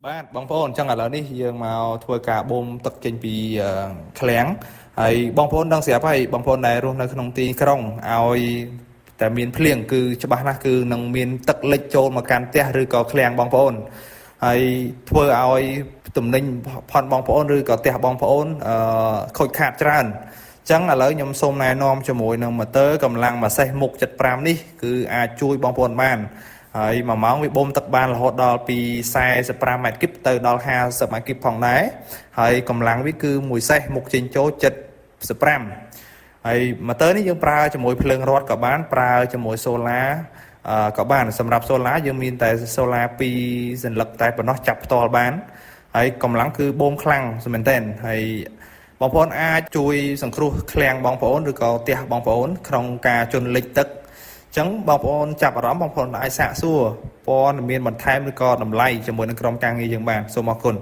បាទបងប្អូនចឹងឥឡូវនេះយើងមកធ្វើការបូមទឹកចេញពីឃ្លាំងហើយបងប្អូនដឹងស្រាប់ហើយបងប្អូនដែលរស់នៅក្នុងទីក្រុងឲ្យតែមានភ្លៀងគឺច្បាស់ណាស់គឺនឹងមានទឹកលិចចូលមកកាន់ផ្ទះឬក៏ឃ្លាំងបងប្អូនហើយធ្វើឲ្យទំនិញផាន់បងប្អូនឬក៏ផ្ទះបងប្អូនខូចខាតច្រើនចឹងឥឡូវខ្ញុំសូមណែនាំជាមួយនឹងម៉ូទ័រកម្លាំងម៉ាសេសមុខ75នេះគឺអាចជួយបងប្អូនបានហើយ1ម៉ោងវាបូមទឹកបានរហូតដល់ពី45ម៉ែត្រគីបទៅដល់50ម៉ែត្រគីបផងដែរហើយកម្លាំងវាគឺមួយសេសមុខចេញចូល75ហើយម៉ូទ័រនេះយើងប្រើជាមួយភ្លើងរត់ក៏បានប្រើជាមួយសូឡាក៏បានសម្រាប់សូឡាយើងមានតែសូឡា2សន្លឹកតែប៉ុណ្ណោះចាប់ផ្ទាល់បានហើយកម្លាំងគឺបូមខ្លាំងមែនទែនហើយបងប្អូនអាចជួយសង្គ្រោះឃ្លាំងបងប្អូនឬក៏ផ្ទះបងប្អូនក្នុងការជន់លិចទឹកចឹងបងប្អូនចាប់អារម្មណ៍បងប្អូនអាចសាកសួរព័ត៌មានបន្ថែមឬក៏តម្លៃជាមួយនឹងក្រុមការងារយើងបានសូមអរគុណ